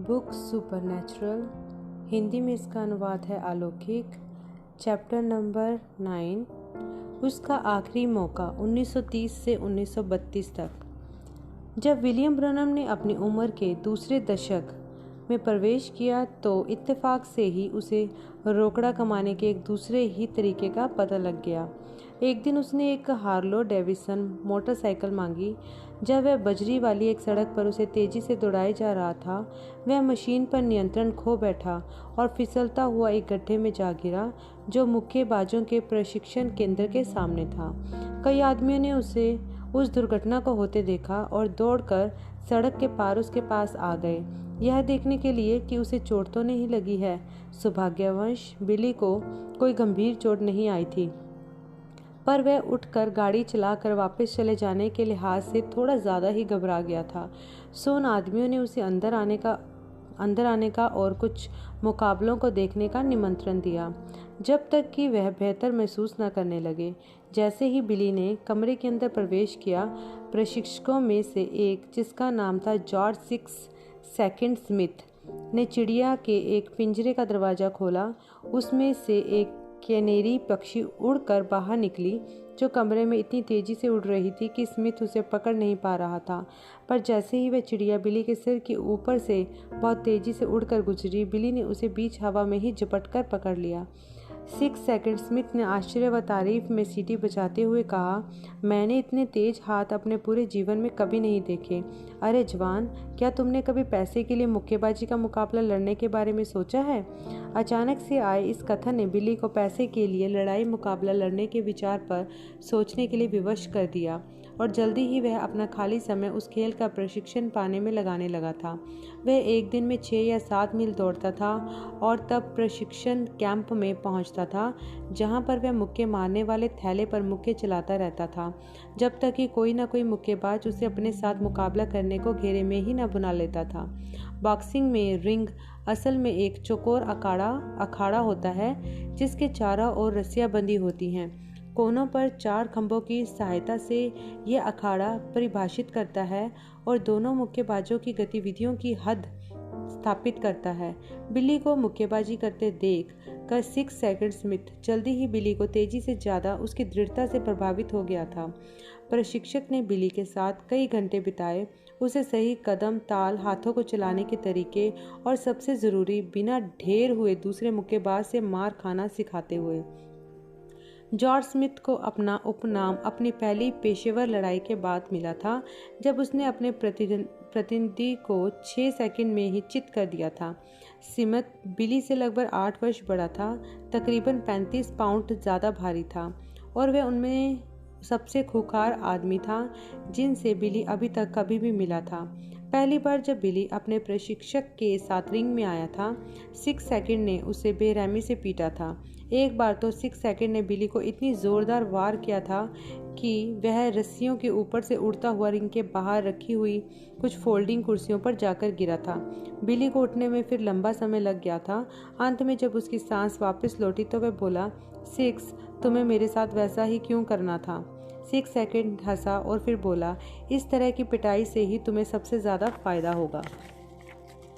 Book supernatural, Hindi में इसका अनुवाद है अलौकिक। चैप्टर नंबर 9, उसका आखिरी मौका 1930 से 1932 तक। जब विलियम ब्रनम ने अपनी उम्र के दूसरे दशक में प्रवेश किया तो इत्तेफाक से ही उसे रोकड़ा कमाने के एक दूसरे ही तरीके का पता लग गया। एक दिन उसने एक हार्लो डेविसन मोटरसाइकिल मांगी। जब वह बजरी वाली एक सड़क पर उसे तेजी से दौड़ाए जा रहा था, वह मशीन पर नियंत्रण खो बैठा और फिसलता हुआ एक गड्ढे में जा गिरा जो मुक्केबाजों के प्रशिक्षण केंद्र के सामने था। कई आदमियों ने उसे उस दुर्घटना को होते देखा और दौड़कर सड़क के पार उसके पास आ गए, यह देखने के लिए कि उसे चोट तो नहीं लगी है। सौभाग्यवश बिली को कोई गंभीर चोट नहीं आई थी, पर वह उठकर गाड़ी चलाकर वापस चले जाने के लिहाज से थोड़ा ज़्यादा ही घबरा गया था। सो उन आदमियों ने उसे अंदर आने का और कुछ मुकाबलों को देखने का निमंत्रण दिया, जब तक कि वह बेहतर महसूस न करने लगे। जैसे ही बिली ने कमरे के अंदर प्रवेश किया, प्रशिक्षकों में से एक, जिसका नाम था जॉर्ज 6 सेकंड स्मिथ, ने चिड़िया के एक पिंजरे का दरवाज़ा खोला। उसमें से एक कैनेरी पक्षी उड़कर बाहर निकली, जो कमरे में इतनी तेजी से उड़ रही थी कि स्मिथ उसे पकड़ नहीं पा रहा था। पर जैसे ही वह चिड़िया बिली के सिर के ऊपर से बहुत तेजी से उड़कर गुजरी, बिली ने उसे बीच हवा में ही झपटकर पकड़ लिया। 6 सेकंड स्मिथ ने आश्चर्य व तारीफ में सीटी बजाते हुए कहा, मैंने इतने तेज हाथ अपने पूरे जीवन में कभी नहीं देखे। अरे जवान, क्या तुमने कभी पैसे के लिए मुक्केबाजी का मुकाबला लड़ने के बारे में सोचा है? अचानक से आए इस कथन ने बिली को पैसे के लिए लड़ाई मुकाबला लड़ने के विचार पर सोचने के लिए विवश कर दिया और जल्दी ही वह अपना खाली समय उस खेल का प्रशिक्षण पाने में लगाने लगा था। वह एक दिन में 6 या 7 मील दौड़ता था और तब प्रशिक्षण कैंप में पहुंचता था, जहां पर वह मुक्के मारने वाले थैले पर मुक्के चलाता रहता था, जब तक कि कोई न कोई मुक्केबाज उसे अपने साथ मुकाबला करने को घेरे में ही न बुला लेता था। बॉक्सिंग में रिंग असल में एक चौकोर अखाड़ा होता है, जिसके चारों ओर रस्सियां बंधी होती हैं। कोनों पर 4 खंभों की सहायता से यह अखाड़ा परिभाषित करता है और दोनों मुक्केबाजों की गतिविधियों की हद स्थापित करता है। बिली को मुक्केबाजी करते देख कर 6 सेकंड स्मिथ जल्दी ही बिली को तेजी से ज़्यादा उसकी दृढ़ता से प्रभावित हो गया था। प्रशिक्षक ने बिली के साथ कई घंटे बिताए, उसे सही कदम, ताल, हाथों को चलाने के तरीके और सबसे ज़रूरी, बिना ढेर हुए दूसरे मुक्केबाज से मार खाना सिखाते हुए। जॉर्ज स्मिथ को अपना उपनाम अपनी पहली पेशेवर लड़ाई के बाद मिला था, जब उसने अपने प्रतिद्वंदी को 6 सेकंड में ही चित कर दिया था। स्मिथ बिली से लगभग 8 वर्ष बड़ा था, तकरीबन 35 पाउंड ज़्यादा भारी था और वह उनमें सबसे खूंखार आदमी था जिनसे बिली अभी तक कभी भी मिला था। पहली बार जब बिली अपने प्रशिक्षक के साथ रिंग में आया था, 6 सेकंड ने उसे बेरहमी से पीटा था। एक बार तो 6 सेकंड ने बिली को इतनी जोरदार वार किया था कि वह रस्सियों के ऊपर से उड़ता हुआ रिंग के बाहर रखी हुई कुछ फोल्डिंग कुर्सियों पर जाकर गिरा था। बिली को उठने में फिर लंबा समय लग गया था। अंत में जब उसकी सांस वापस लौटी तो वह बोला, 6, तुम्हें मेरे साथ वैसा ही क्यों करना था? 6 सेकंड हंसा और फिर बोला, इस तरह की पिटाई से ही तुम्हें सबसे ज़्यादा फ़ायदा होगा।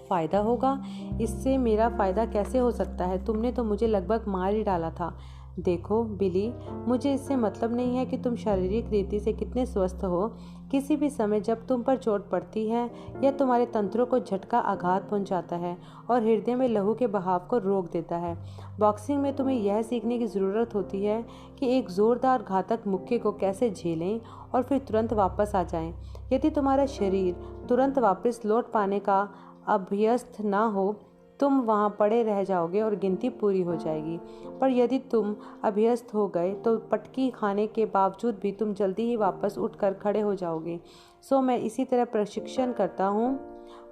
फ़ायदा होगा? इससे मेरा फ़ायदा कैसे हो सकता है? तुमने तो मुझे लगभग मार ही डाला था। देखो बिली, मुझे इससे मतलब नहीं है कि तुम शारीरिक रीति से कितने स्वस्थ हो। किसी भी समय जब तुम पर चोट पड़ती है या तुम्हारे तंत्रों को झटका आघात पहुंचाता है और हृदय में लहू के बहाव को रोक देता है, बॉक्सिंग में तुम्हें यह सीखने की ज़रूरत होती है कि एक ज़ोरदार घातक मुक्के को कैसे झेलें और फिर तुरंत वापस आ जाएं। यदि तुम्हारा शरीर तुरंत वापस लौट पाने का अभ्यस्त ना हो, तुम वहाँ पड़े रह जाओगे और गिनती पूरी हो जाएगी। पर यदि तुम अभ्यस्त हो गए तो पटकी खाने के बावजूद भी तुम जल्दी ही वापस उठकर खड़े हो जाओगे। सो मैं इसी तरह प्रशिक्षण करता हूँ।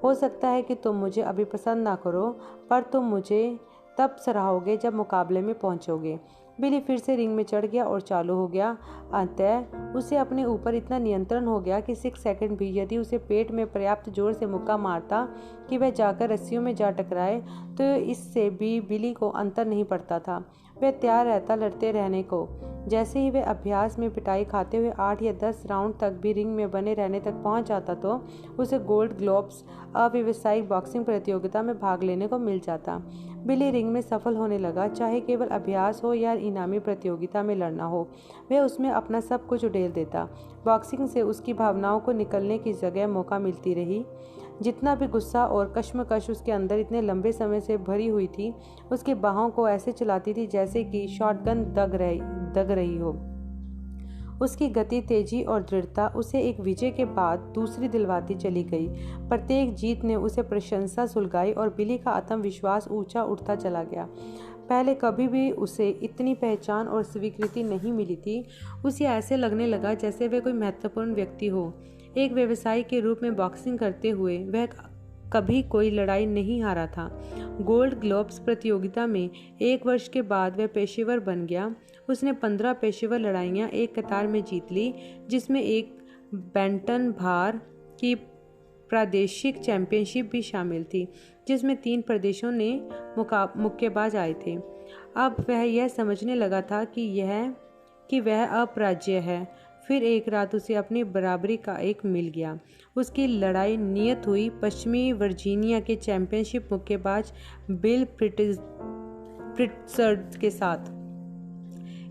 हो सकता है कि तुम मुझे अभी पसंद ना करो, पर तुम मुझे तब सराहोगे जब मुकाबले में पहुँचोगे। बिली फिर से रिंग में चढ़ गया और चालू हो गया। अंततः उसे अपने ऊपर इतना नियंत्रण हो गया कि 6 सेकंड भी यदि उसे पेट में पर्याप्त जोर से मुक्का मारता कि वह जाकर रस्सियों में जा टकराए, तो इससे भी बिली को अंतर नहीं पड़ता था। वह तैयार रहता लड़ते रहने को। जैसे ही वह अभ्यास में पिटाई खाते हुए 8 या 10 राउंड तक भी रिंग में बने रहने तक पहुंच जाता तो उसे गोल्ड ग्लोव्स अव्यावसायिक बॉक्सिंग प्रतियोगिता में भाग लेने को मिल जाता। बिली रिंग में सफल होने लगा, चाहे केवल अभ्यास हो या इनामी प्रतियोगिता में लड़ना हो। वह उसमें अपना सब कुछ उड़ेल देता। बॉक्सिंग से उसकी भावनाओं को निकलने की जगह मौका मिलती रही। जितना भी गुस्सा और कश्मकश उसके अंदर इतने लंबे समय से भरी हुई थी, उसकी बाहों को ऐसे चलाती थी जैसे कि शॉटगन दग रही हो। उसकी गति, तेजी और दृढ़ता उसे एक विजय के बाद दूसरी दिलवाती चली गई। प्रत्येक जीत ने उसे प्रशंसा सुलगाई और बिली का आत्मविश्वास ऊंचा उठता चला गया। पहले कभी भी उसे इतनी पहचान और स्वीकृति नहीं मिली थी। उसे ऐसे लगने लगा जैसे वह कोई महत्वपूर्ण व्यक्ति हो। एक व्यवसायी के रूप में बॉक्सिंग करते हुए वह कभी कोई लड़ाई नहीं हारा था। गोल्ड ग्लोव्स प्रतियोगिता में 1 वर्ष के बाद वह पेशेवर बन गया। उसने 15 पेशेवर लड़ाइयाँ एक कतार में जीत ली, जिसमें एक बैंटन भार की प्रादेशिक चैंपियनशिप भी शामिल थी, जिसमें 3 प्रदेशों ने मुक्केबाज आए थे। अब वह यह समझने लगा था कि वह अपराज्य है। फिर एक रात उसे अपनी बराबरी का एक मिल गया। उसकी लड़ाई नियत हुई पश्चिमी वर्जीनिया के चैंपियनशिप मुक्केबाज बिल प्रिट्जर्ड के साथ।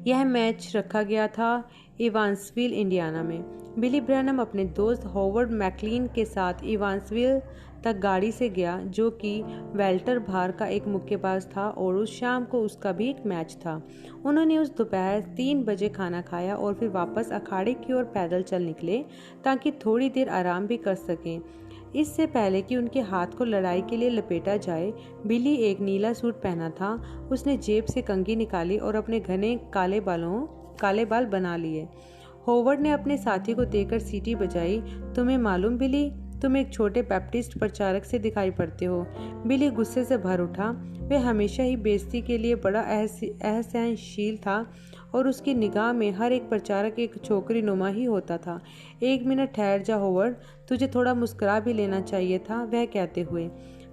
यह मैच रखा गया था इवांसविल, इंडियाना में। बिली ब्रैनम अपने दोस्त हॉवर्ड मैकलीन के साथ इवांसविल तक गाड़ी से गया, जो कि वेल्टर भार का एक मुक्केबाज था, और उस शाम को उसका भी एक मैच था। उन्होंने उस दोपहर 3 बजे खाना खाया और फिर वापस अखाड़े की ओर पैदल चल निकले ताकि थोड़ी देर आराम भी कर सकें। इससे पहले कि उनके हाथ को लड़ाई के लिए लपेटा जाए, बिली एक नीला सूट पहना था। उसने जेब से कंघी निकाली और अपने घने काले बाल बना लिए। हॉवर्ड ने अपने साथी को देखकर सीटी बजाई। तुम्हें मालूम बिली, तुम एक छोटे बैप्टिस्ट प्रचारक से दिखाई पड़ते हो। बिली गुस्से से भर उठा। वह हमेशा ही बेइज्जती के लिए बड़ा असहनशील था और उसकी निगाह में हर एक प्रचारक एक छोकरी नुमा ही होता था। 1 मिनट ठहर जा हॉवर्ड, तुझे थोड़ा मुस्कुरा भी लेना चाहिए था, वह कहते हुए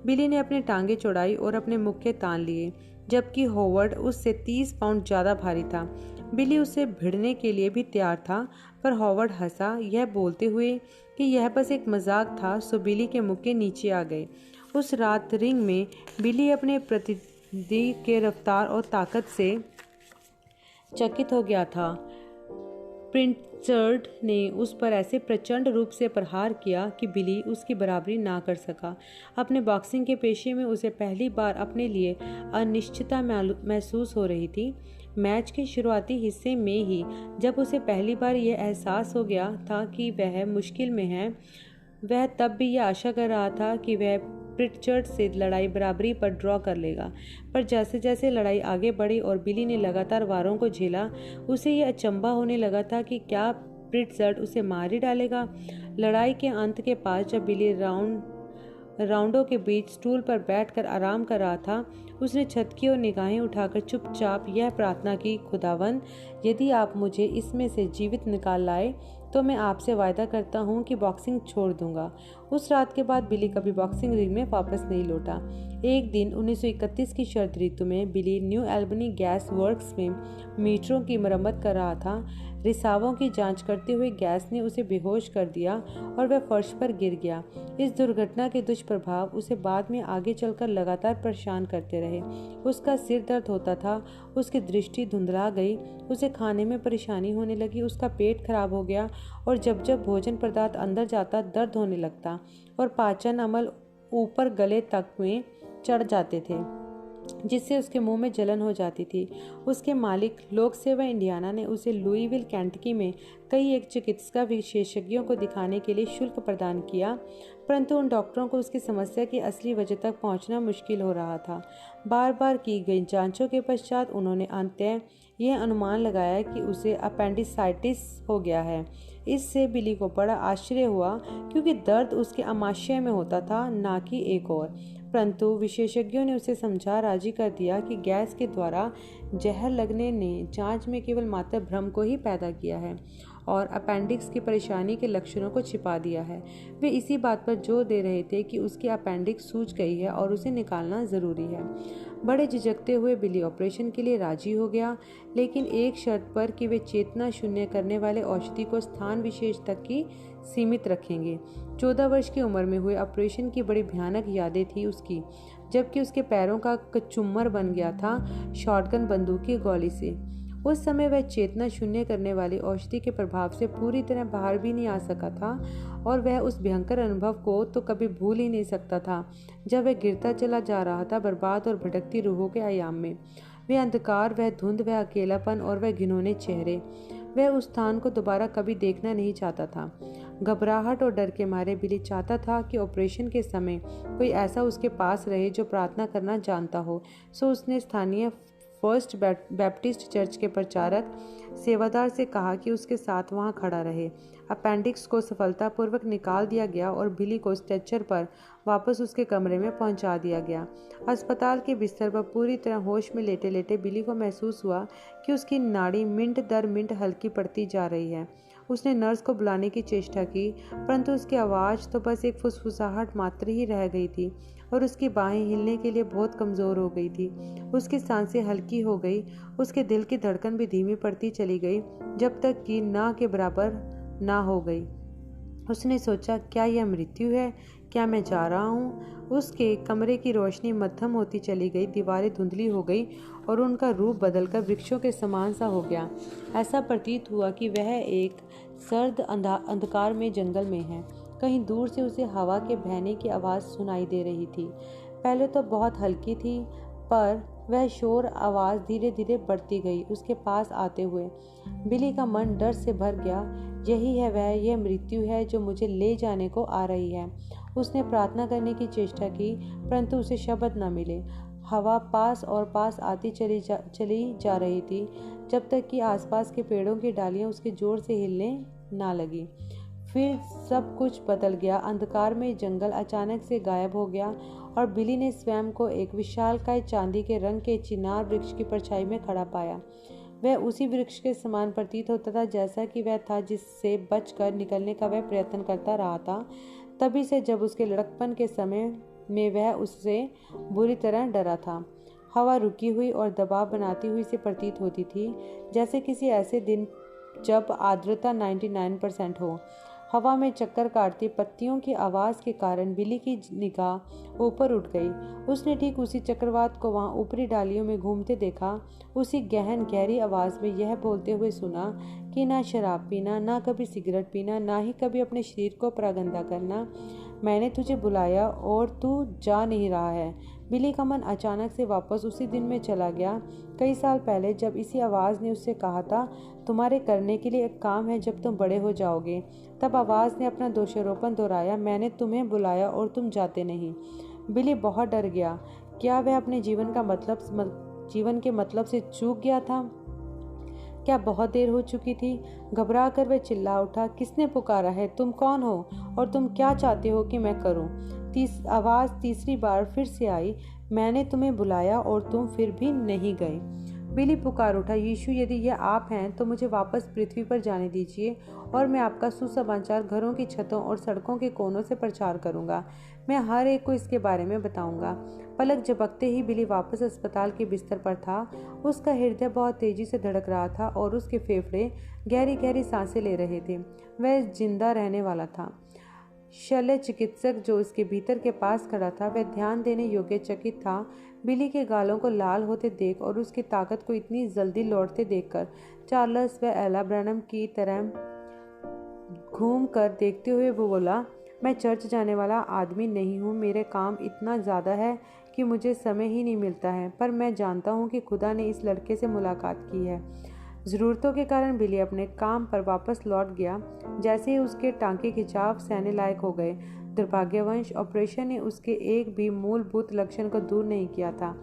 बिली ने अपनी टांगे चौड़ाई और अपने मुक्के तान लिए, जबकि हॉवर्ड उससे 30 पाउंड ज्यादा भारी था। बिली उससे भिड़ने के लिए भी तैयार था, पर हॉवर्ड हंसा, यह बोलते हुए कि यह बस एक मजाक था। सो बिली के मुक्के नीचे आ गए। उस रात रिंग में बिली अपने प्रतिद्वंदी के रफ्तार और ताकत से चकित हो गया था। प्रिट्जर्ड ने उस पर ऐसे प्रचंड रूप से प्रहार किया कि बिली उसकी बराबरी ना कर सका। अपने बॉक्सिंग के पेशे में उसे पहली बार अपने लिए अनिश्चितता महसूस हो रही थी। मैच के शुरुआती हिस्से में ही जब उसे पहली बार यह एहसास हो गया था कि वह मुश्किल में है, वह तब भी यह आशा कर रहा था कि वह प्रिट्जर्ड से लड़ाई बराबरी पर ड्रॉ कर लेगा। पर जैसे जैसे लड़ाई आगे बढ़ी और बिली ने लगातार वारों को झेला, उसे यह अचंभा होने लगा था कि क्या प्रिट्जर्ड उसे मार ही डालेगा। लड़ाई के अंत के पास जब बिली राउंडों के बीच स्टूल पर बैठकर आराम कर रहा था, उसने छत की ओर निगाहें उठाकर चुपचाप यह प्रार्थना की, खुदावंद, यदि आप मुझे इसमें से जीवित निकाल लाए तो मैं आपसे वायदा करता हूँ कि बॉक्सिंग छोड़ दूंगा। उस रात के बाद बिली कभी बॉक्सिंग रिंग में वापस नहीं लौटा। एक दिन 1931 की शरद ऋतु में बिली न्यू एल्बनी गैस वर्क्स में मीटरों की मरम्मत कर रहा था। रिसावों की जांच करते हुए गैस ने उसे बेहोश कर दिया और वह फर्श पर गिर गया। इस दुर्घटना के दुष्प्रभाव उसे बाद में आगे चलकर लगातार परेशान करते रहे। उसका सिर दर्द होता था, उसकी दृष्टि धुंधला गई, उसे खाने में परेशानी होने लगी, उसका पेट खराब हो गया और जब जब भोजन पदार्थ अंदर जाता दर्द होने लगता और पाचन अमल ऊपर गले तक में चढ़ जाते थे, जिससे उसके मुंह में जलन हो जाती थी। उसके मालिक लोक सेवा इंडियाना ने उसे लुईविल, केंटकी में कई एक चिकित्सा विशेषज्ञों को दिखाने के लिए शुल्क प्रदान किया, परंतु उन डॉक्टरों को उसकी समस्या की असली वजह तक पहुंचना मुश्किल हो रहा था। बार बार की गई जांचों के पश्चात उन्होंने अंततः यह अनुमान लगाया कि उसे अपेंडिसाइटिस हो गया है। इससे बिली को बड़ा आश्चर्य हुआ, क्योंकि दर्द उसके आमाशय में होता था, ना कि एक और। परंतु विशेषज्ञों ने उसे समझा राजी कर दिया कि गैस के द्वारा जहर लगने ने जांच में केवल मात्र भ्रम को ही पैदा किया है और अपेंडिक्स की परेशानी के लक्षणों को छिपा दिया है। वे इसी बात पर जोर दे रहे थे कि उसकी अपेंडिक्स सूज गई है और उसे निकालना जरूरी है। बड़े झिझकते हुए बिली ऑपरेशन के लिए राजी हो गया, लेकिन एक शर्त पर कि वे चेतना शून्य करने वाले औषधि को स्थान विशेष तक ही सीमित रखेंगे। 14 वर्ष की उम्र में हुए ऑपरेशन की बड़ी भयानक यादें थी उसकी, जबकि उसके पैरों का कचुम्मर बन गया था शॉटगन बंदूक की गोली से। उस समय वह चेतना शून्य करने वाली औषधि के प्रभाव से पूरी तरह बाहर भी नहीं आ सका था और वह उस भयंकर अनुभव को तो कभी भूल ही नहीं सकता था जब वह गिरता चला जा रहा था बर्बाद और भटकती रूहों के आयाम में। वह अंधकार, वह धुंध, वह अकेलापन और वह घिनौने चेहरे, वह उस स्थान को दोबारा कभी देखना नहीं चाहता था। घबराहट और डर के मारे बिली चाहता था कि ऑपरेशन के समय कोई ऐसा उसके पास रहे जो प्रार्थना करना जानता हो। सो उसने स्थानीय फर्स्ट बैप्टिस्ट चर्च के प्रचारक सेवादार से कहा कि उसके साथ वहां खड़ा रहे। अपेंडिक्स को सफलतापूर्वक निकाल दिया गया और बिली को स्ट्रेचर पर वापस उसके कमरे में पहुंचा दिया गया। अस्पताल के बिस्तर पर पूरी तरह होश में लेटे लेटे बिली को महसूस हुआ कि उसकी नाड़ी मिनट दर मिनट हल्की पड़ती जा रही है। उसने नर्स को बुलाने की चेष्टा की, परंतु उसकी आवाज़ तो बस एक फुसफुसाहट मात्र ही रह गई थी और उसकी बाहें हिलने के लिए बहुत कमज़ोर हो गई थी। उसकी सांसें हल्की हो गई, उसके दिल की धड़कन भी धीमी पड़ती चली गई, जब तक कि ना के बराबर ना हो गई। उसने सोचा, क्या यह मृत्यु है? क्या मैं जा रहा हूँ? उसके कमरे की रोशनी मध्यम होती चली गई, दीवारें धुंधली हो गई और उनका रूप बदलकर वृक्षों के समान सा हो गया। ऐसा प्रतीत हुआ कि वह एक सर्द अंधकार में जंगल में है। कहीं दूर से उसे हवा के बहने की आवाज़ सुनाई दे रही थी। पहले तो बहुत हल्की थी, पर वह शोर आवाज़ धीरे धीरे बढ़ती गई उसके पास आते हुए। बिली का मन डर से भर गया। यही है वह, यह मृत्यु है जो मुझे ले जाने को आ रही है। उसने प्रार्थना करने की चेष्टा की, परंतु उसे शब्द न मिले। हवा पास और पास आती चली जा रही थी, जब तक कि आसपास के पेड़ों की डालियां उसके जोर से हिलने ना लगी। फिर सब कुछ बदल गया। अंधकार में जंगल अचानक से गायब हो गया और बिली ने स्वयं को एक विशालकाय चांदी के रंग के चिनार वृक्ष की परछाई में खड़ा पाया। वह उसी वृक्ष के समान प्रतीत होता था जैसा कि वह था जिससे बचकर निकलने का वह प्रयत्न करता रहा था, तभी से जब उसके लड़कपन के समय में वह उससे बुरी तरह डरा था। हवा रुकी हुई और दबाव बनाती हुई से प्रतीत होती थी, जैसे किसी ऐसे दिन जब आर्द्रता 99% हो। हवा में चक्कर काटती पत्तियों की आवाज़ के कारण बिली की निगाह ऊपर उठ गई। उसने ठीक उसी चक्रवात को वहां ऊपरी डालियों में घूमते देखा, उसी गहन गहरी आवाज़ में यह बोलते हुए सुना कि ना शराब पीना, ना कभी सिगरेट पीना, ना ही कभी अपने शरीर को प्रागंदा करना। मैंने तुझे बुलाया और तू जा नहीं रहा है। बिली का मन अचानक से वापस उसी दिन में चला गया, कई साल पहले, जब इसी आवाज़ ने उससे कहा था, तुम्हारे करने के लिए एक काम है जब तुम बड़े हो जाओगे। तब आवाज़ ने अपना दोषारोपण दोहराया, मैंने तुम्हें बुलाया और तुम जाते नहीं। बिली बहुत डर गया। क्या वह अपने जीवन के मतलब से चूक गया था? क्या बहुत देर हो चुकी थी? घबरा कर वह चिल्ला उठा, किसने पुकारा है? तुम कौन हो और तुम क्या चाहते हो कि मैं करूं? आवाज़ तीसरी बार फिर से आई, मैंने तुम्हें बुलाया और तुम फिर भी नहीं गए। बिली पुकार उठा, यीशु, यदि यह आप हैं तो मुझे वापस पृथ्वी पर जाने दीजिए और मैं आपका सुसमाचार घरों की छतों और सड़कों के कोनों से प्रचार करूंगा। मैं हर एक को इसके बारे में बताऊंगा। पलक झपकते ही बिली वापस अस्पताल के बिस्तर पर था। उसका हृदय बहुत तेजी से धड़क रहा था और उसके फेफड़े गहरी गहरी सांसें ले रहे थे। वह जिंदा रहने वाला था। शल्य चिकित्सक जो उसके भीतर के पास खड़ा था, वह ध्यान देने योग्य चकित था। बिली के गालों को लाल होते देख और उसकी ताकत को इतनी जल्दी लौटते देखकर चार्ल्स व एला ब्रैनम की तरह घूम कर देखते हुए वो बोला, मैं चर्च जाने वाला आदमी नहीं हूँ। मेरे काम इतना ज़्यादा है कि मुझे समय ही नहीं मिलता है, पर मैं जानता हूँ कि खुदा ने इस लड़के से मुलाकात की है। ज़रूरतों के कारण बिली अपने काम पर वापस लौट गया। जैसे ही उसके टांके खिंचाव सहने लायक हो गए, दुर्भाग्यवश ऑपरेशन ने उसके एक भी मूलभूत लक्षण को दूर नहीं किया था।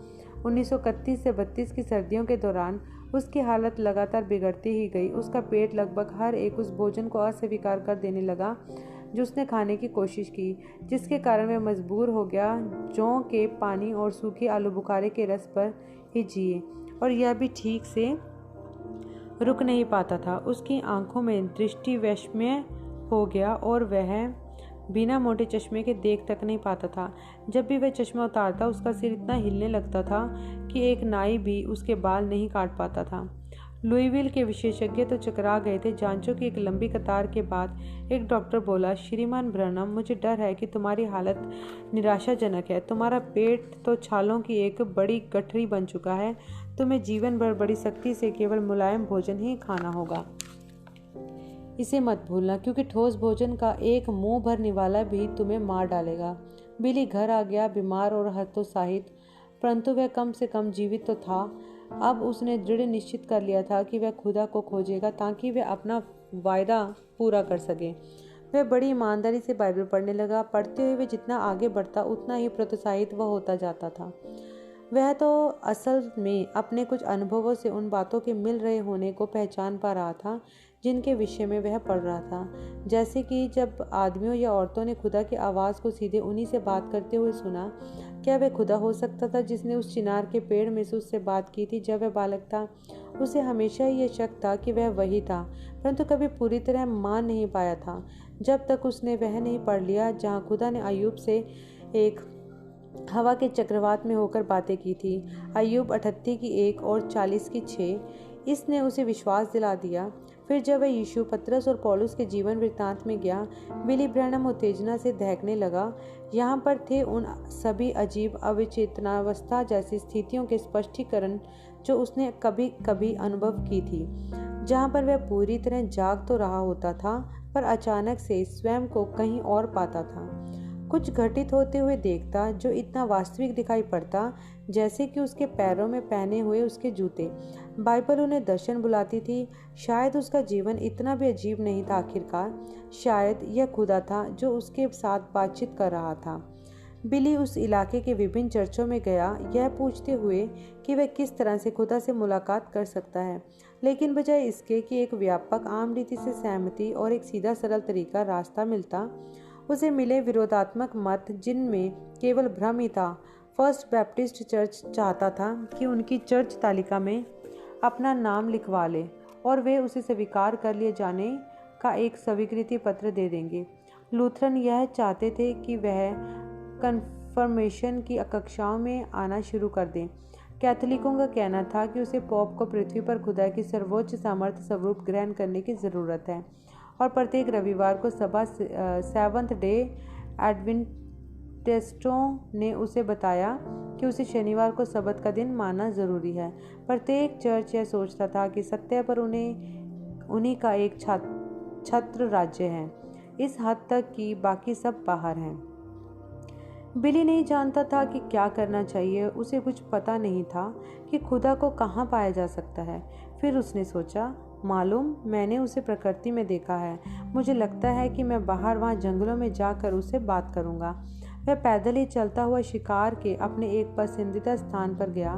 1931 से 32 की सर्दियों के दौरान उसकी हालत लगातार बिगड़ती ही गई। उसका पेट लगभग हर एक उस भोजन को अस्वीकार कर देने लगा जो उसने खाने की कोशिश की, जिसके कारण वह मजबूर हो गया जौ के पानी और सूखे आलू बुखारे के रस पर ही जिए, और यह भी ठीक से रुक नहीं पाता था। उसकी आंखों में दृष्टि वैषम्य हो गया और वह बिना मोटे चश्मे के देख तक नहीं पाता था। जब भी वह चश्मा उतारता उसका सिर इतना हिलने लगता था कि एक नाई भी उसके बाल नहीं काट पाता था। लुईविल के विशेषज्ञ तो चकरा गए थे। जांचों की एक लंबी कतार के बाद एक डॉक्टर बोला, श्रीमान ब्रनम, मुझे डर है कि तुम्हारी हालत निराशाजनक है। तुम्हारा पेट तो छालों की एक बड़ी गठरी बन चुका है। तुम्हें जीवन भर बड़ी सख्ती से केवल मुलायम भोजन ही खाना होगा। इसे मत भूलना, क्योंकि ठोस भोजन का एक मुंह भरने वाला भी तुम्हें मार डालेगा। बिली घर आ गया, बीमार और हतोत्साहित, परंतु वह कम से कम जीवित तो था। अब उसने दृढ़ निश्चित कर लिया था कि वह खुदा को खोजेगा ताकि वह अपना वायदा पूरा कर सके। वह बड़ी ईमानदारी से बाइबल पढ़ने लगा। पढ़ते हुए वह जितना आगे बढ़ता उतना ही प्रोत्साहित वह होता जाता था। वह तो असल में अपने कुछ अनुभवों से उन बातों के मिल रहे होने को पहचान पा रहा था जिनके विषय में वह पढ़ रहा था। जैसे कि जब आदमियों या औरतों ने खुदा की आवाज़ को सीधे उन्हीं से बात करते हुए सुना। क्या वह खुदा हो सकता था जिसने उस चिनार के पेड़ में से उससे बात की थी जब वह बालक था? उसे हमेशा ही यह शक था कि वह वही था, परंतु कभी पूरी तरह मान नहीं पाया था जब तक उसने वह नहीं पढ़ लिया जहाँ खुदा ने अय्यूब से एक हवा के चक्रवात में होकर बातें की थी। अय्यूब 38 की 1 और 40 की 6। इसने उसे विश्वास दिला दिया। फिर जब वह यीशु, पतरस और पौलुस के जीवन वृत्तांत में गया, बिली ब्रैनम उत्तेजना से दहकने लगा। यहाँ पर थे उन सभी अजीब अविचेतनावस्था जैसी स्थितियों के स्पष्टीकरण जो उसने कभी कभी अनुभव की थी, जहाँ पर वह पूरी तरह जाग तो रहा होता था पर अचानक से स्वयं को कहीं और पाता था। कुछ घटित होते हुए देखता जो इतना वास्तविक दिखाई पड़ता जैसे कि उसके पैरों में पहने हुए उसके जूते। बाइबल उन्हें दर्शन बुलाती थी। शायद उसका जीवन इतना भी अजीब नहीं था। आखिरकार शायद यह खुदा था जो उसके साथ बातचीत कर रहा था। बिली उस इलाके के विभिन्न चर्चों में गया, यह पूछते हुए कि वह किस तरह से खुदा से मुलाकात कर सकता है, लेकिन बजाय इसके कि एक व्यापक आम रीति से सहमति और एक सीधा सरल तरीका रास्ता मिलता, उसे मिले विरोधात्मक मत जिनमें केवल भ्रम ही था। फर्स्ट बैप्टिस्ट चर्च चाहता था कि उनकी चर्च तालिका में अपना नाम लिखवा ले और वे उसे स्वीकार कर लिए जाने का एक स्वीकृति पत्र दे देंगे। लूथरन यह चाहते थे कि वह कन्फर्मेशन की कक्षाओं में आना शुरू कर दें। कैथोलिकों का कहना था कि उसे पोप को पृथ्वी पर खुदा की सर्वोच्च सामर्थ्य स्वरूप ग्रहण करने की ज़रूरत है और प्रत्येक रविवार को सभा सेवंथ डे एडवेंटिस्टों ने उसे बताया कि उसे शनिवार को सबत का दिन मानना जरूरी है। प्रत्येक चर्च यह सोचता था कि सत्य पर उन्हीं का एक छत्र राज्य है, इस हद तक कि बाकी सब बाहर हैं। बिली नहीं जानता था कि क्या करना चाहिए। उसे कुछ पता नहीं था कि खुदा को कहाँ पाया जा सकता है। फिर उसने सोचा, मालूम, मैंने उसे प्रकृति में देखा है। मुझे लगता है कि मैं बाहर वहाँ जंगलों में जाकर उससे बात करूँगा। वह पैदल ही चलता हुआ शिकार के अपने एक पसंदीदा स्थान पर गया,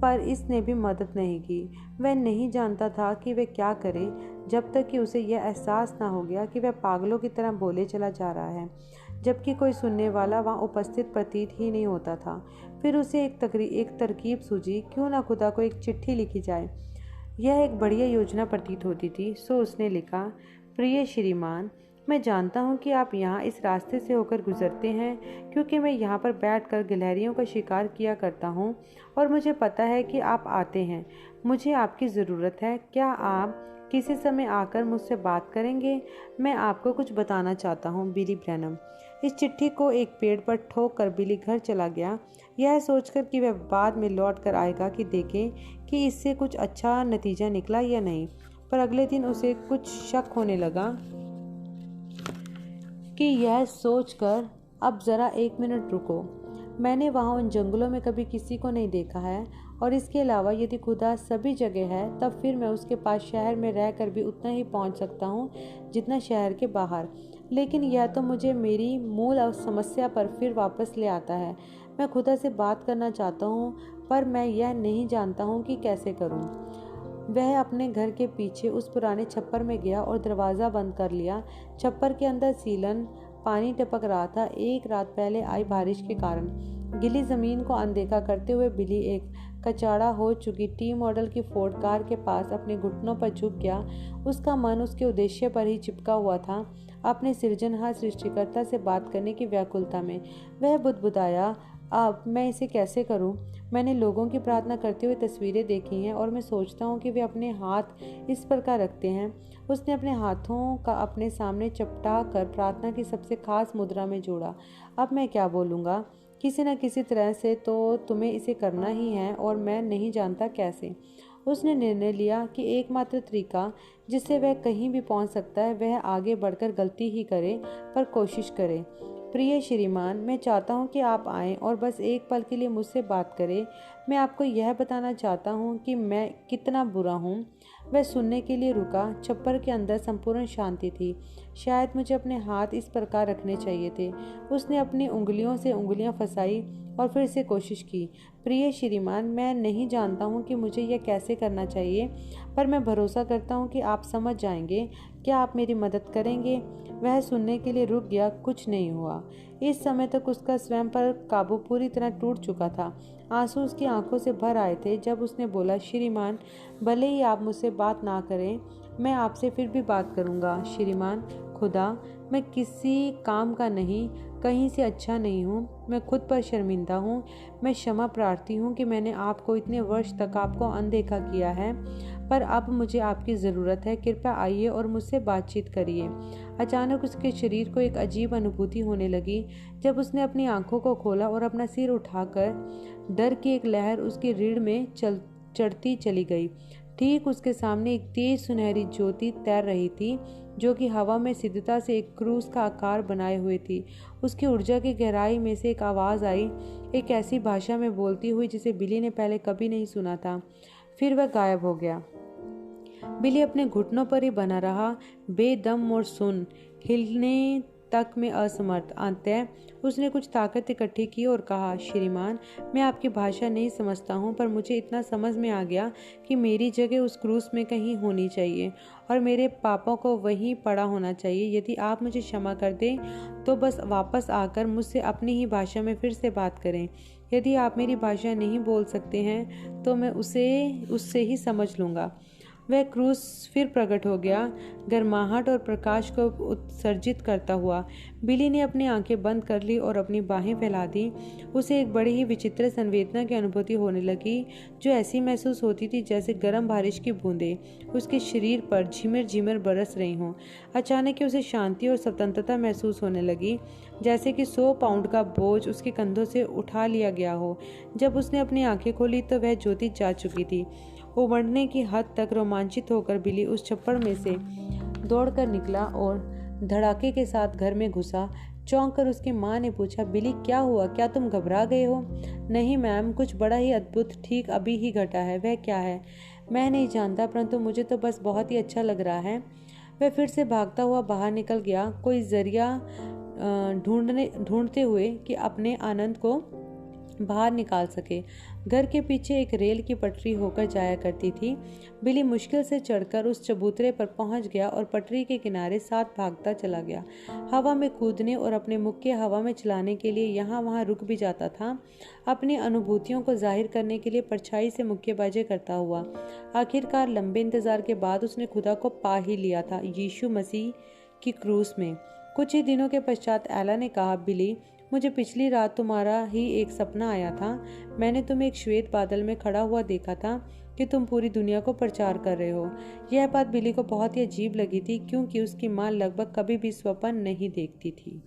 पर इसने भी मदद नहीं की। वह नहीं जानता था कि वह क्या करे जब तक कि उसे यह एहसास ना हो गया कि वह पागलों की तरह बोले चला जा रहा है, जबकि कोई सुनने वाला वहाँ उपस्थित प्रतीत ही नहीं होता था। फिर उसे एक तरकीब सूझी, क्यों ना खुदा को एक चिट्ठी लिखी जाए। यह एक बढ़िया योजना प्रतीत होती थी। सो उसने लिखा, प्रिय श्रीमान, मैं जानता हूँ कि आप यहाँ इस रास्ते से होकर गुजरते हैं, क्योंकि मैं यहाँ पर बैठकर गिलहरियों का शिकार किया करता हूँ और मुझे पता है कि आप आते हैं। मुझे आपकी ज़रूरत है। क्या आप किसी समय आकर मुझसे बात करेंगे? मैं आपको कुछ बताना चाहता हूँ, बिली ब्रैनम। इस चिट्ठी को एक पेड़ पर ठोक कर बिली घर चला गया, यह सोचकर कि वह बाद में लौट कर आएगा कि देखें कि इससे कुछ अच्छा नतीजा निकला या नहीं। पर अगले दिन उसे कुछ शक होने लगा कि यह सोचकर, अब ज़रा 1 मिनट रुको, मैंने वहाँ उन जंगलों में कभी किसी को नहीं देखा है, और इसके अलावा यदि खुदा सभी जगह है तब फिर मैं उसके पास शहर में रहकर भी उतना ही पहुँच सकता हूँ जितना शहर के बाहर। लेकिन यह तो मुझे मेरी मूल समस्या पर फिर वापस ले आता है। मैं खुदा से बात करना चाहता हूँ, पर मैं यह नहीं जानता हूँ कि कैसे करूँ। वह अपने घर के पीछे उस पुराने छप्पर में गया और दरवाज़ा बंद कर लिया। छप्पर के अंदर सीलन पानी टपक रहा था, एक रात पहले आई बारिश के कारण। गीली ज़मीन को अनदेखा करते हुए बिली एक कचाड़ा हो चुकी टी मॉडल की फोर्ड कार के पास अपने घुटनों पर झुक गया। उसका मन उसके उद्देश्य पर ही चिपका हुआ था, अपने सृजनहार सृष्टिकर्ता से बात करने की व्याकुलता में। वह बुदबुदाया, अब मैं इसे कैसे करूं? मैंने लोगों की प्रार्थना करते हुए तस्वीरें देखी हैं और मैं सोचता हूँ कि वे अपने हाथ इस प्रकार रखते हैं। उसने अपने हाथों का अपने सामने चपटा कर प्रार्थना की सबसे खास मुद्रा में जोड़ा। अब मैं क्या बोलूँगा? किसी न किसी तरह से तो तुम्हें इसे करना ही है और मैं नहीं जानता कैसे। उसने निर्णय लिया कि एकमात्र तरीका जिससे वह कहीं भी पहुंच सकता है वह आगे बढ़कर गलती ही करे, पर कोशिश करे। प्रिय श्रीमान, मैं चाहता हूं कि आप आएं और बस एक पल के लिए मुझसे बात करें। मैं आपको यह बताना चाहता हूं कि मैं कितना बुरा हूं। वह सुनने के लिए रुका। छप्पर के अंदर संपूर्ण शांति थी। शायद मुझे अपने हाथ इस प्रकार रखने चाहिए थे। उसने अपनी उंगलियों से उंगलियां फंसाई और फिर से कोशिश की। प्रिय श्रीमान, मैं नहीं जानता हूँ कि मुझे यह कैसे करना चाहिए, पर मैं भरोसा करता हूँ कि आप समझ जाएंगे। क्या आप मेरी मदद करेंगे? वह सुनने के लिए रुक गया। कुछ नहीं हुआ। इस समय तक उसका स्वयं पर काबू पूरी तरह टूट चुका था। आंसू उसकी आंखों से भर आए थे जब उसने बोला, श्रीमान, भले ही आप मुझसे बात ना करें, मैं आपसे फिर भी बात करूंगा। श्रीमान, खुदा, मैं किसी काम का नहीं, कहीं से अच्छा नहीं हूँ। मैं खुद पर शर्मिंदा हूँ। मैं क्षमा प्रार्थी हूँ कि मैंने आपको इतने वर्ष तक आपको अनदेखा किया है, पर अब मुझे आपकी ज़रूरत है। कृपया आइए और मुझसे बातचीत करिए। अचानक उसके शरीर को एक अजीब अनुभूति होने लगी। जब उसने अपनी आंखों को खोला और अपना सिर उठाकर, डर की एक लहर उसकी रीढ़ में चढ़ती चली गई। ठीक उसके सामने एक तेज सुनहरी ज्योति तैर रही थी, जो कि हवा में सिद्धता से एक क्रूस का आकार बनाए हुए थी। उसकी ऊर्जा की गहराई में से एक आवाज़ आई, एक ऐसी भाषा में बोलती हुई जिसे बिली ने पहले कभी नहीं सुना था। फिर वह गायब हो गया। बिली अपने घुटनों पर ही बना रहा, बेदम और सुन, हिलने तक में असमर्थ। अंततः उसने कुछ ताकत इकट्ठी की और कहा, श्रीमान, मैं आपकी भाषा नहीं समझता हूँ, पर मुझे इतना समझ में आ गया कि मेरी जगह उस क्रूस में कहीं होनी चाहिए और मेरे पापों को वहीं पड़ा होना चाहिए। यदि आप मुझे क्षमा कर दें तो बस वापस आकर मुझसे अपनी ही भाषा में फिर से बात करें। यदि आप मेरी भाषा नहीं बोल सकते हैं तो मैं उससे ही समझ लूँगा। वह क्रूस फिर प्रकट हो गया, गर्माहट और प्रकाश को उत्सर्जित करता हुआ। बिली ने अपनी आंखें बंद कर ली और अपनी बाहें फैला दी। उसे एक बड़ी ही विचित्र संवेदना की अनुभूति होने लगी, जो ऐसी महसूस होती थी जैसे गर्म बारिश की बूंदें उसके शरीर पर झिमिर झिमिर बरस रही हों। अचानक ही उसे शांति और स्वतंत्रता महसूस होने लगी, जैसे कि 100 पाउंड का बोझ उसके कंधों से उठा लिया गया हो। जब उसने अपनी आंखें खोली तो वह ज्योति जा चुकी थी। उमड़ने की हद तक रोमांचित होकर बिली उस छप्पड़ में से दौड़कर निकला और धड़ाके के साथ घर में घुसा। चौंक कर उसकी माँ ने पूछा, बिली, क्या हुआ? क्या तुम घबरा गए हो? नहीं मैम, कुछ बड़ा ही अद्भुत ठीक अभी ही घटा है। वह क्या है? मैं नहीं जानता, परंतु मुझे तो बस बहुत ही अच्छा लग रहा है। वह फिर से भागता हुआ बाहर निकल गया, कोई जरिया ढूंढते हुए कि अपने आनंद को बाहर निकाल सके। घर के पीछे एक रेल की पटरी होकर जाया करती थी। बिली मुश्किल से चढ़कर उस चबूतरे पर पहुंच गया और पटरी के किनारे साथ भागता चला गया। हवा में कूदने और अपने मुक्के हवा में चलाने के लिए यहाँ वहाँ रुक भी जाता था, अपनी अनुभूतियों को जाहिर करने के लिए परछाई से मुक्केबाजी करता हुआ। आखिरकार लंबे इंतजार के बाद उसने खुदा को पा ही लिया था, यीशु मसीह की क्रूस में। कुछ ही दिनों के पश्चात एला ने कहा, बिली, मुझे पिछली रात तुम्हारा ही एक सपना आया था। मैंने तुम्हें एक श्वेत बादल में खड़ा हुआ देखा था कि तुम पूरी दुनिया को प्रचार कर रहे हो। यह बात बिली को बहुत ही अजीब लगी थी, क्योंकि उसकी माँ लगभग कभी भी स्वप्न नहीं देखती थी।